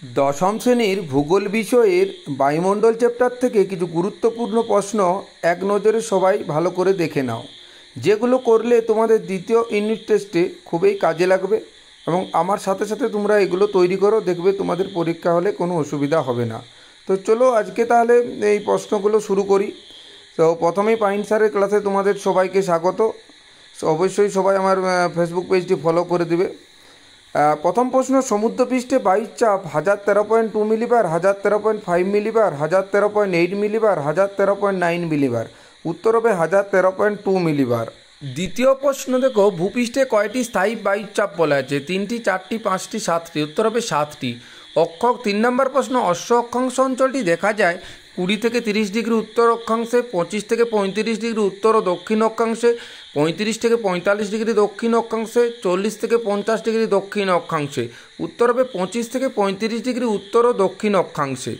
দশম শ্রেণীর ভূগোল বিষয়ের বায়ুমণ্ডল চ্যাপ্টার থেকে কিছু গুরুত্বপূর্ণ প্রশ্ন এক নজরে সবাই ভালো করে দেখে নাও, যেগুলো করলে তোমাদের দ্বিতীয় ইউনিট টেস্টে খুবই কাজে লাগবে। এবং আমার সাথে সাথে তোমরা এগুলো তৈরি করো, দেখবে তোমাদের পরীক্ষা হলে কোনো অসুবিধা হবে না। তো চলো আজকে তাহলে এই প্রশ্নগুলো শুরু করি। তো প্রথমেই পাইন স্যারের ক্লাসে তোমাদের সবাইকে স্বাগত। অবশ্যই সবাই আমার ফেসবুক পেজটি ফলো করে দিবে। প্রথম প্রশ্ন, সমুদ্রপৃষ্ঠে বায়ুর চাপ 1013.2 মিলিবার, 1013.5 মিলিবার, 1013.8 মিলিবার, 1013.9 মিলিবার। উত্তর হবে 1013.2 মিলিবার। দ্বিতীয় প্রশ্ন দেখো, ভূপৃষ্ঠে কয়টি স্থায়ী বায়ুর চাপ বলা আছে? 3টি, 4টি, 5টি, 7টি। উত্তর হবে 7টি। অক্ষক 3 নম্বর প্রশ্ন, অশ্ব অক্ষাংশ অঞ্চলটি দেখা যায় 20 থেকে 30 ডিগ্রি উত্তর অক্ষাংশে, 25 থেকে 35 ডিগ্রি উত্তর ও দক্ষিণ অক্ষাংশে, 35 থেকে 45 ডিগ্রি দক্ষিণ অক্ষাংশে, 40 থেকে 50 ডিগ্রি দক্ষিণ অক্ষাংশে। উত্তর হবে 25 থেকে 35 ডিগ্রি উত্তর ও দক্ষিণ অক্ষাংশে।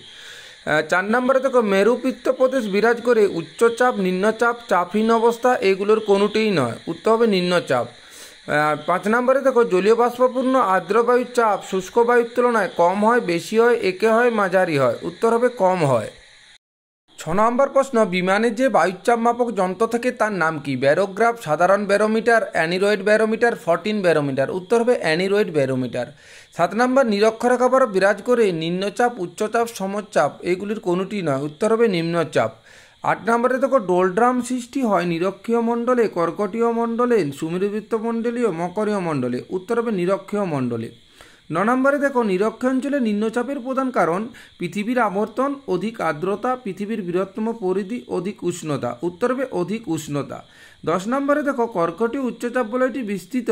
4 নম্বরে দেখো, মেরুপৃষ্ঠ প্রদেশ বিরাজ করে উচ্চচাপ, নিম্নচাপ, চাপহীন অবস্থা, এগুলোর কোনোটিই নয়। উত্তর হবে নিম্নচাপ। 5 নম্বরে দেখো, জলীয় বাষ্পপূর্ণ আর্দ্র বায়ুর চাপ শুষ্ক বায়ুর তুলনায় কম হয়, বেশি হয়, একে হয়, মাঝারি হয়। উত্তর হবে কম হয়। 6 নম্বর প্রশ্ন, বিমানের যে বায়ুচাপ মাপক যন্ত্র থাকে তার নাম কি? ব্যারোগ্রাফ, সাধারণ ব্যারোমিটার, অ্যানিরয়েড ব্যারোমিটার, 14 ব্যারোমিটার। উত্তর হবে অ্যানিরয়েড ব্যারোমিটার। 7 নম্বর, নিরক্ষরেখা বরাবর বিরাজ করে নিম্নচাপ, উচ্চচাপ, সমচাপ, এগুলির কোনোটি নয়। উত্তর হবে নিম্নচাপ। 8 নম্বরে দেখো, ডোলড্রাম সৃষ্টি হয় নিরক্ষীয় মণ্ডলে, কর্কটীয় মণ্ডলে, সুমেরুবৃত্ত মণ্ডলীয়, মকরীয় মণ্ডলে। উত্তর হবে নিরক্ষীয় মণ্ডলে। 9 নম্বরে দেখো, নিরক্ষীয় অঞ্চলে নিম্নচাপের প্রধান কারণ পৃথিবীর আবর্তন, অধিক আর্দ্রতা, পৃথিবীর বৃহত্তম পরিধি, অধিক উষ্ণতা। উত্তর হবে অধিক উষ্ণতা। 10 নম্বরে দেখো, কর্কটীয় উচ্চচাপ বলয়টি বিস্তৃত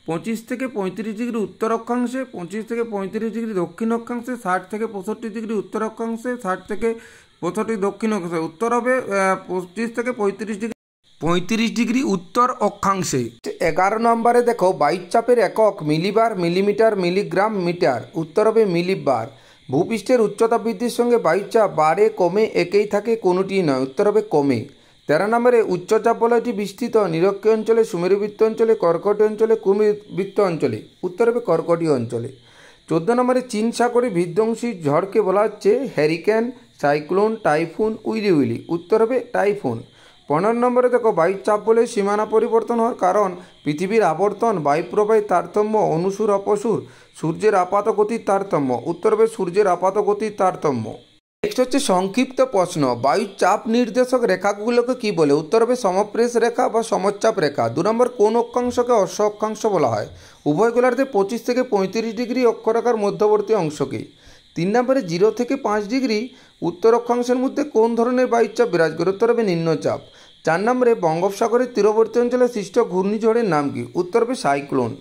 25 থেকে 35 ডিগ্রি উত্তর অক্ষাংশে, 25 থেকে 35 ডিগ্রি দক্ষিণ অক্ষাংশে, 60 থেকে 65 ডিগ্রি উত্তর অক্ষাংশে, 60 থেকে 65 দক্ষিণ অক্ষাংশে। উত্তর হবে 25 থেকে 35 ডিগ্রি উত্তর অক্ষাংশে। 11 নম্বরে দেখো, বায়ুচাপের একক মিলিবার, মিলিমিটার, মিলিগ্রাম, মিটার। উত্তর হবে মিলিবার। ভূপৃষ্ঠের উচ্চতা বৃদ্ধির সঙ্গে বায়ুচাপ বাড়ে, কমে, একই থাকে, কোনোটি নয়। উত্তর হবে কমে। 13 নম্বরে, উচ্চচাপ বলয়টি বিস্তৃত নিরক্ষীয় অঞ্চলে, সুমেরুবৃত্ত অঞ্চলে, কর্কটীয় অঞ্চলে, কুমেরুবৃত্ত অঞ্চলে। উত্তর হবে কর্কটীয় অঞ্চলে। 14 নম্বরে, চীন সাগরে বিধ্বংসী ঝড়কে বলা হচ্ছে hurricane, cyclone, typhoon, willy willy. উত্তর হবে টাইফুন। 15 নম্বরে দেখো, বায়ুর চাপ বলে সীমানা পরিবর্তন হওয়ার কারণ পৃথিবীর আবর্তন, বায়ুপ্রবাহের তারতম্য, অনুসুর অপসুর, সূর্যের আপাত গতির তারতম্য। উত্তর হবে সূর্যের আপাত গতির তারতম্য। নেক্সট হচ্ছে সংক্ষিপ্ত প্রশ্ন, বায়ুর চাপ নির্দেশক রেখাগুলোকে কি বলে? উত্তর হবে সমপ্রেশ রেখা বা সমচাপ রেখা। 2 নম্বর, কোন অক্ষাংশকে অশ্ব অক্ষাংশ বলা হয়? উভয় গোলার্ধে 25 থেকে 35 ডিগ্রি অক্ষরেখার মধ্যবর্তী অংশকে। 3 নম্বরে, 0 থেকে 5 ডিগ্রি উত্তর অক্ষাংশের মধ্যে কোন ধরনের বায়ুচাপ বিরাজ করে? উত্তর হবে নিম্নচাপ। 4 নম্বরে, বঙ্গোপসাগরের তীরবর্তী অঞ্চলে সৃষ্ট ঘূর্ণিঝড়ের নাম কি? উত্তর হবে সাইক্লোন।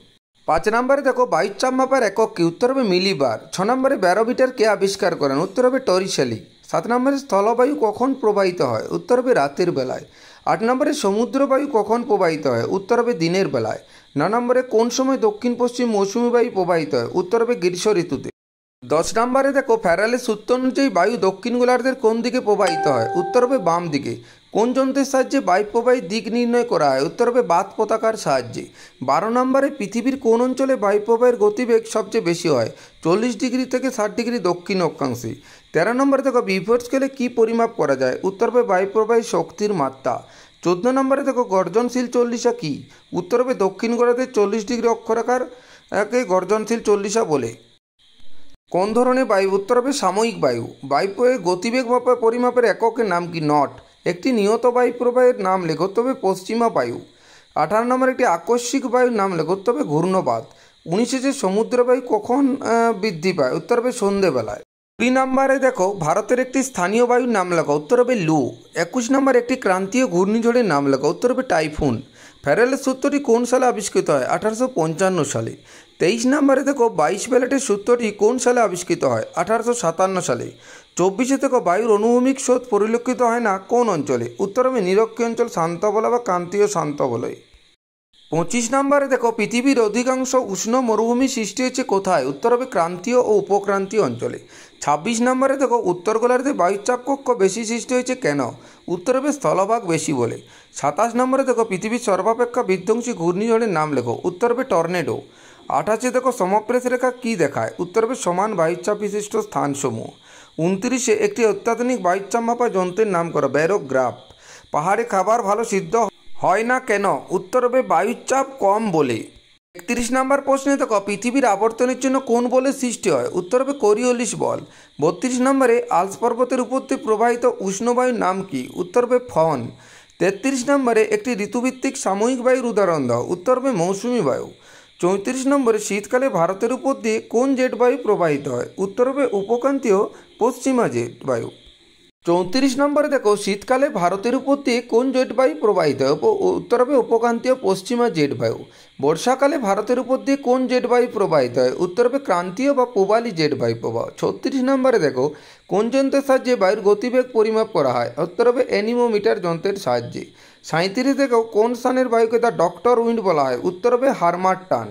5 নম্বরে দেখো, বায়ুচাপ মাপার একক কি? উত্তর হবে মিলিবার। 6 নম্বরে, ব্যারোমিটার কে আবিষ্কার করেন? উত্তর হবে টরিশেলি। 7 নম্বরে, স্থলবায়ু কখন প্রবাহিত হয়? উত্তর হবে রাতের বেলায়। 8 নম্বরে, সমুদ্রবায়ু কখন প্রবাহিত হয়? উত্তর হবে দিনের বেলায়। 9 নম্বরে, কোন সময় দক্ষিণ পশ্চিম মৌসুমী বায়ু প্রবাহিত হয়? উত্তর হবে গ্রীষ্ম ঋতুতে। 10 নম্বরে দেখো, ফ্যারালের সূত্র অনুযায়ী বায়ু দক্ষিণ গোলার্ধের কোন দিকে প্রবাহিত হয়? উত্তর হবে বাম দিকে। কোন যন্ত্রের সাহায্যে বায়ু প্রবাহের দিক নির্ণয় করা হয়? উত্তর হবে বাত পতাকার সাহায্যে। 12 নম্বরে, পৃথিবীর কোন অঞ্চলে বায়ু প্রবাহের গতিবেগ সবচেয়ে বেশি হয়? 40 ডিগ্রি থেকে 60 ডিগ্রি দক্ষিণ অক্ষাংশে। 13 নম্বরে দেখো, বিভব স্কেলে কী পরিমাপ করা যায়? উত্তর হবে বায়ু প্রবাহের শক্তির মাত্রা। 14 নম্বরে দেখো, গর্জনশীল চল্লিশা কি? উত্তর হবে দক্ষিণ গোলার্ধের 40 ডিগ্রি অক্ষরেখার একে গর্জনশীল চল্লিশা বলে। কোন ধরনের বায়ু? উত্তর হবে সাময়িক বায়ু। বায়ু প্রবাহের গতিবেগ পরিমাপের এককের নাম কি? নট। একটি নিয়ত বায়ু প্রবাহের নাম লেখো, উত্তর হবে পশ্চিমা বায়ু। 18 নম্বর, একটি আকস্মিক বায়ুর নাম লেখো, উত্তর হবে ঘূর্ণবাত। 19 যে সমুদ্র বায়ু কখন বৃদ্ধি পায়? উত্তর হবে সন্ধেবেলায়। 20 নম্বরে দেখো, ভারতের একটি স্থানীয় বায়ুর নাম লেখো, উত্তর হবে লু। 21 নম্বর, একটি ক্রান্তীয় ঘূর্ণিঝড়ের নাম লেখো, উত্তর হবে টাইফুন। ফ্যারালের সূত্রটি কোন সালে আবিষ্কৃত হয়? 1855 সালে। 23 নম্বরে দেখো, 22 ব্যালেটের সূত্রটি কোন সালে আবিষ্কৃত হয়? 1857 সালে। 24 দেখো, বায়ুর অনুভূমিক স্রোত পরিলক্ষিত হয় না কোন অঞ্চলে? উত্তর হবে নিরক্ষীয় অঞ্চল, শান্ত বলয় বা ক্রান্তীয় শান্ত বলয়। 25 নম্বরে দেখো, পৃথিবীর অধিকাংশ উষ্ণ মরুভূমি সৃষ্টি হয়েছে কোথায়? উত্তর হবে ক্রান্তীয় ও উপক্রান্তীয় অঞ্চলে। 26 নম্বরে দেখো, উত্তর গোলার্ধে বায়ুচাপ কক্ষ বেশি সৃষ্টি হয়েছে কেন? উত্তর হবে স্থলভাগ বেশি বলে। 27 নম্বরে দেখো, পৃথিবীর সর্বাপেক্ষা বিধ্বংসী ঘূর্ণিঝড়ের নাম লেখো, উত্তর হবে টর্নেডো। 28 দেখো সমপ্রেস রেখা কি দেখায়? উত্তর হবে সমান বায়ুচাপ বিশিষ্ট স্থানসমূহ। 29 একটি অত্যাধুনিক বায়ুচাপ মাপা যন্ত্রের নাম করো। ব্যারোগ্রাফ। পাহাড়ে খাবার ভালো সিদ্ধ হয় না কেন? উত্তর হবে বায়ুচাপ কম বলে। 31 নম্বর প্রশ্নে দেখো পৃথিবীর আবর্তনের জন্য কোন বলের সৃষ্টি হয়? উত্তর হবে কোরিওলিস বল। 32 নম্বরে আল্পস পর্বতের উপর দিয়ে প্রবাহিত উষ্ণবায়ুর নাম কি? উত্তর হবে ফন। 33 নম্বরে একটি ঋতুভিত্তিক সাময়িক বায়ুর উদাহরণ দাও। উত্তর হবে মৌসুমী বায়ু। 34 নম্বরে শীতকালে ভারতের উপর দিয়ে কোন জেট বায়ু প্রবাহিত হয়? উত্তর হবে উপক্রান্তীয় পশ্চিমা জেট বায়ু। 34 নম্বরে দেখো শীতকালে ভারতের উপর দিয়ে কোন জেট বায়ু প্রবাহিত হয়? উত্তর হবে উপক্রান্তীয় পশ্চিমা জেট বায়ু। বর্ষাকালে ভারতের উপর দিয়ে কোন জেট বায়ু প্রবাহিত হয়? উত্তর হবে ক্রান্তীয় বা পূবালি জেট বায়ু প্রবাহ। 36 নম্বরে দেখো কোন যন্ত্রের সাহায্যে বায়ুর গতিবেগ পরিমাপ করা হয়? উত্তর হবে অ্যানিমোমিটার যন্ত্রের সাহায্যে। 37 দেখো কোন স্থানের বায়ুকে দ্য ডক্টর উইন্ড বলা হয়? উত্তর হবে হারমার টান।